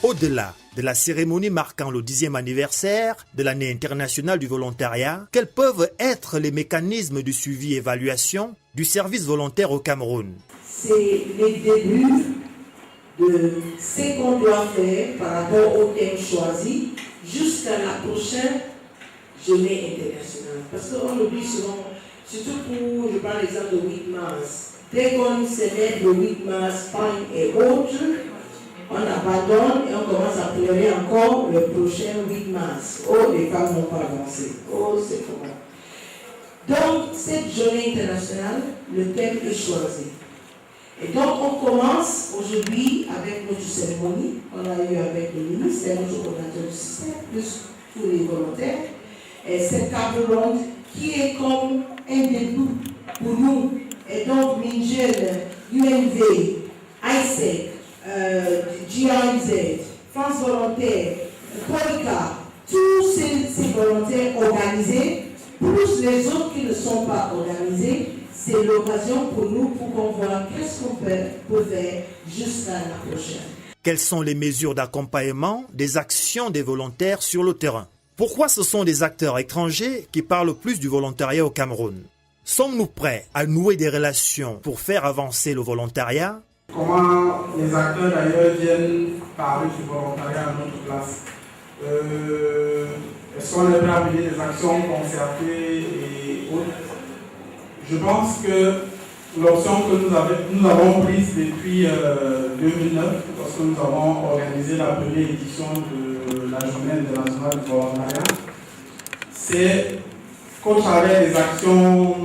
Au-delà de la cérémonie marquant le 10e anniversaire de l'année internationale du volontariat, quels peuvent être les mécanismes de suivi et évaluation du service volontaire au Cameroun? C'est les débuts de ce qu'on doit faire par rapport au thème choisi jusqu'à la prochaine journée internationale. Parce qu'on oublie souvent, surtout pour, je prends l'exemple de 8 mars, dès qu'on célèbre le 8 mars, Pâques et autres, on abandonne et on commence à pleurer encore le prochain 8 mars. Oh, les femmes n'ont pas avancé. Oh, c'est comment. Donc, cette journée internationale, le thème est choisi. Et donc, on commence aujourd'hui avec notre cérémonie qu'on a eu avec le ministre, notre coordinateur du système, plus tous les volontaires. Et cette table ronde qui est comme un début pour nous. Et donc, Mingel, UNV, ISEC, GIZ, France Volontaire, Polika, tous ces volontaires organisés, plus les autres qui ne sont pas organisés, c'est l'occasion pour nous pour qu'on voit qu'est-ce qu'on peut faire jusqu'à la prochaine. Quelles sont les mesures d'accompagnement des actions des volontaires sur le terrain? Pourquoi ce sont des acteurs étrangers qui parlent plus du volontariat au Cameroun? Sommes-nous prêts à nouer des relations pour faire avancer le volontariat? Comment les acteurs d'ailleurs viennent parler du volontariat à notre place? Est-ce qu'on est prêt à mener des actions concertées et autres? Je pense que l'option que nous avons prise depuis 2009, lorsque nous avons organisé la première édition de la Journée internationale du volontariat, c'est qu'au travers des actions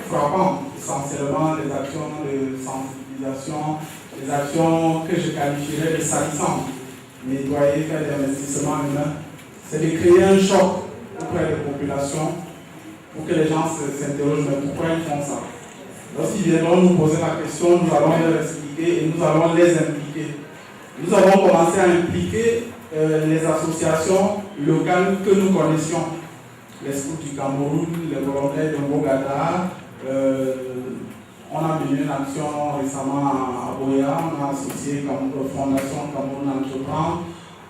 frappantes, essentiellement des actions de sensibilisation, des actions que je qualifierais de salissantes, nettoyer, faire des investissements humains, c'est de créer un choc auprès des populations pour que les gens s'interrogent, mais pourquoi ils font ça? Lorsqu'ils viendront nous poser la question, nous allons leur expliquer et nous allons les impliquer. Nous avons commencé à impliquer les associations locales que nous connaissions, les scouts du Cameroun, les volontaires de Bogata. On a mené une action récemment à Boya, on a associé la Fondation Cameroun Entreprend,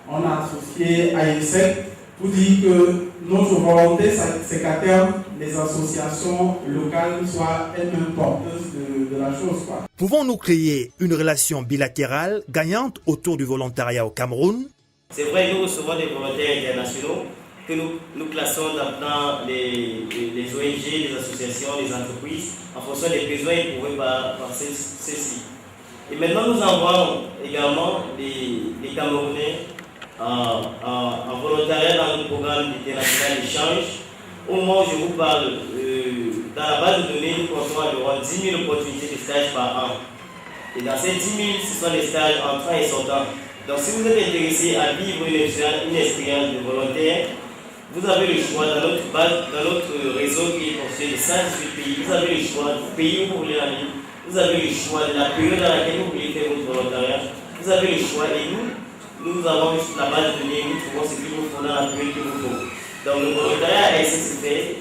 on a associé AESEC pour dire que notre volonté, c'est qu'à terme, les associations locales soient elles-mêmes porteuses de la chose. Pouvons-nous créer une relation bilatérale gagnante autour du volontariat au Cameroun? C'est vrai, nous recevons des volontaires internationaux que nous classons dans les ONG, les associations, les entreprises, en fonction des besoins éprouvés par ceux-ci. Et maintenant, nous envoyons également les Camerounais en volontariat dans le programme international d'échange. Au moment où je vous parle, dans la base de données, nous comptons environ 10 000 opportunités de stage par an. Et dans ces 10 000, ce sont des stages entrants et sortants. Donc si vous êtes intéressé à vivre une expérience de volontaire, vous avez le choix dans notre base, dans notre réseau qui est constitué de 118 pays. Vous avez le choix du pays où vous voulez aller. Vous avez le choix de la période dans laquelle vous voulez faire votre volontariat. Vous avez le choix et nous avons la base de données, nous trouvons ce qu'il vous faut dans la période qu'il vous faut. Donc le volontariat se fait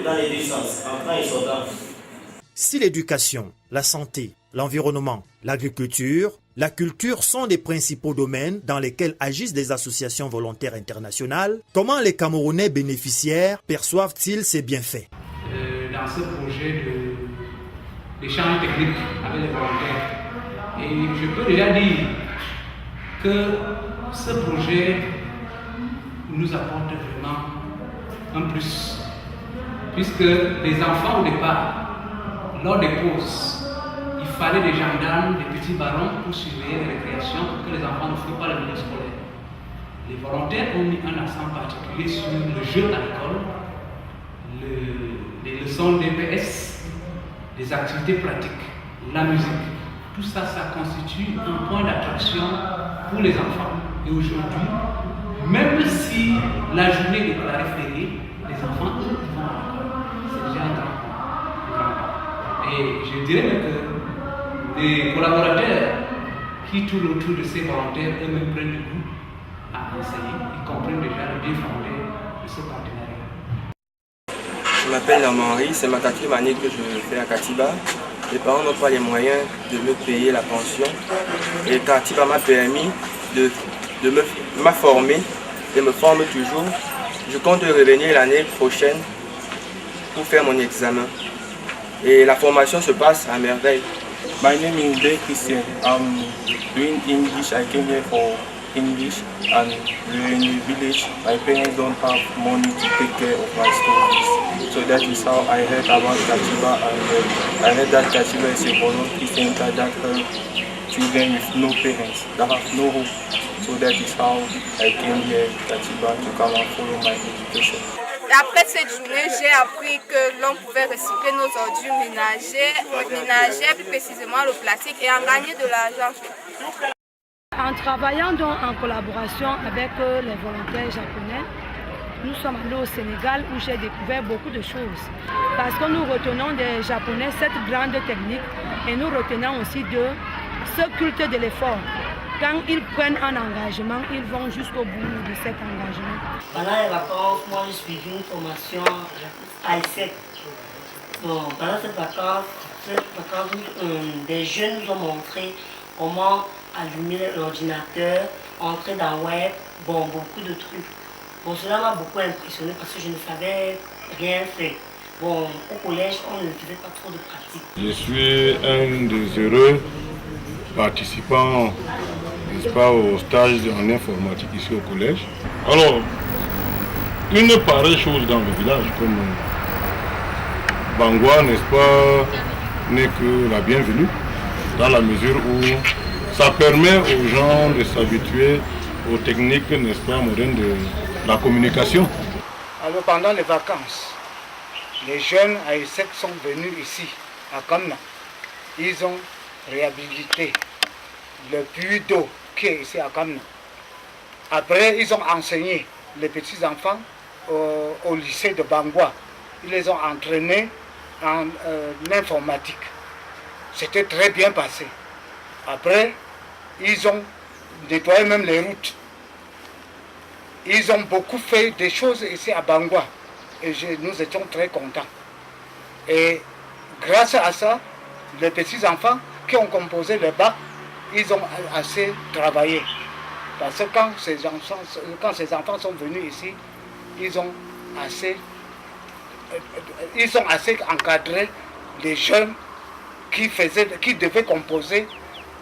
dans les deux sens, entrant et sortant. Si l'éducation, la santé, l'environnement, l'agriculture, la culture sont des principaux domaines dans lesquels agissent des associations volontaires internationales, comment les Camerounais bénéficiaires perçoivent-ils ces bienfaits? Dans ce projet l'échange technique avec les volontaires. Et je peux déjà dire que ce projet nous apporte vraiment un plus, puisque les enfants au départ, lors des pauses, il fallait des gendarmes, des petits barons pour surveiller les récréations pour que les enfants ne fuient pas le milieu scolaire. Les volontaires ont mis un accent particulier sur le jeu à l'école, les leçons d'EPS, les activités pratiques, la musique. Tout ça, ça constitue un point d'attraction pour les enfants. Et aujourd'hui, même si la journée est déclarée fériée, les enfants, eux, ils vont à l'école. C'est déjà un grand pas. Et je dirais même que les collaborateurs qui tournent autour de ces volontaires eux-mêmes prennent du goût à enseigner. Ils comprennent déjà le bien fondé de ce partenariat. Je m'appelle Henri, c'est ma 4e année que je fais à Katiba. Mes parents n'ont pas les moyens de me payer la pension et Katiba m'a permis de me former et me forme toujours. Je compte revenir l'année prochaine pour faire mon examen et la formation se passe à merveille. My name is Day Christian. I'm doing English. I came here for English and we're in the village. My parents don't have money to take care of my school fees. So that is how I heard about Katiba and I heard that Katiba is a voluntary center that helps children with no parents, that have no hope. So that is how I came here Katiba to come and follow my education. Après cette journée, j'ai appris que l'on pouvait recycler nos ordures ménagères, plus précisément le plastique, et en gagner de l'argent. En travaillant donc en collaboration avec les volontaires japonais, nous sommes allés au Sénégal où j'ai découvert beaucoup de choses. Parce que nous retenons des Japonais cette grande technique et nous retenons aussi de ce culte de l'effort. Quand ils prennent un engagement, ils vont jusqu'au bout de cet engagement. Pendant les vacances, moi j'ai suivi une formation à ISEC. Bon, pendant cette vacance, des jeunes nous ont montré comment allumer l'ordinateur, entrer dans le web, bon, beaucoup de trucs. Bon, cela m'a beaucoup impressionné parce que je ne savais rien faire. Bon, au collège, on ne faisait pas trop de pratique. Je suis un des heureux participants, n'est-ce pas, au stage en informatique ici au collège. Alors, une pareille chose dans le village comme Bangwa, n'est-ce pas, n'est que la bienvenue, dans la mesure où ça permet aux gens de s'habituer aux techniques, n'est-ce pas, modernes de la communication. Alors pendant les vacances, les jeunes à ESSEC sont venus ici, à Kamna. Ils ont réhabilité le puits d'eau qui est ici à Kamna. Après, ils ont enseigné les petits-enfants au lycée de Bangwa. Ils les ont entraînés en informatique. C'était très bien passé. Après, ils ont nettoyé même les routes. Ils ont beaucoup fait des choses ici à Bangwa. Et nous étions très contents. Et grâce à ça, les petits-enfants qui ont composé le bac, ils ont assez travaillé. Parce que quand ces enfants sont venus ici, ils ont assez encadré les jeunes qui devaient composer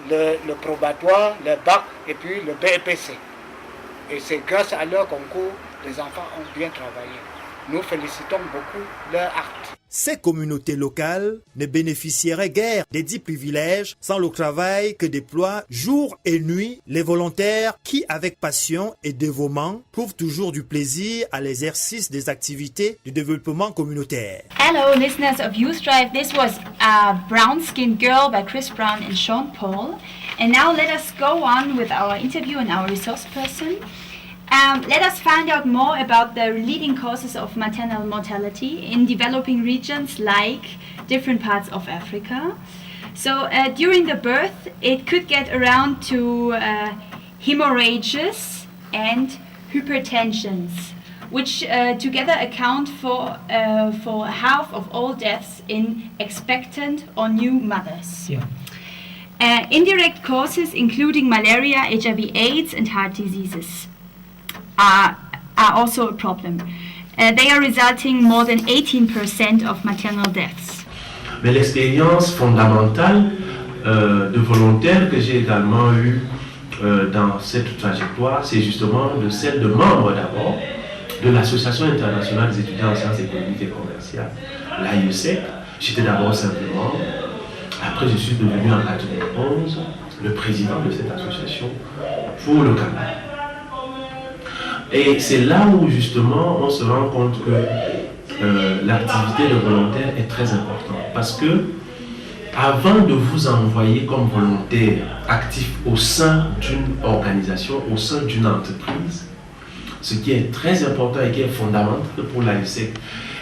le probatoire, le bac et puis le BEPC. Et c'est grâce à leur concours que les enfants ont bien travaillé. Nous félicitons beaucoup leur acte. Ces communautés locales ne bénéficieraient guère des 10 privilèges sans le travail que déploient jour et nuit les volontaires qui, avec passion et dévouement, trouvent toujours du plaisir à l'exercice des activités du développement communautaire. Hello, listeners of Youth Drive. This was a Brown Skin Girl by Chris Brown and Sean Paul. And now let us go on with our interview and our resource person. Let us find out more about the leading causes of maternal mortality in developing regions like different parts of Africa. So during the birth, it could get around to hemorrhages and hypertensions, which together account for half of all deaths in expectant or new mothers. Yeah. Indirect causes including malaria, HIV/AIDS and heart diseases are also a problem. They are resulting more than 18% of maternal deaths. Mais l'expérience fondamentale de volontaire que j'ai également eue dans cette trajectoire, c'est justement celle de membre d'abord de l'Association internationale des étudiants en sciences économiques et commerciales, l'AIESEC. J'étais d'abord simplement, après je suis devenu en 1991 le président de cette association pour le Cameroun. Et c'est là où justement on se rend compte que l'activité de volontaire est très importante, parce que avant de vous envoyer comme volontaire actif au sein d'une organisation, au sein d'une entreprise, ce qui est très important et qui est fondamental pour l'AIESEC.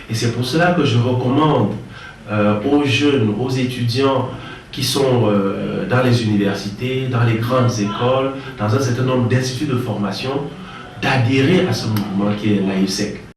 Et c'est pour cela que je recommande aux jeunes, aux étudiants qui sont dans les universités, dans les grandes écoles, dans un certain nombre d'instituts de formation, d'adhérer à ce mouvement qui est l'AIESEC.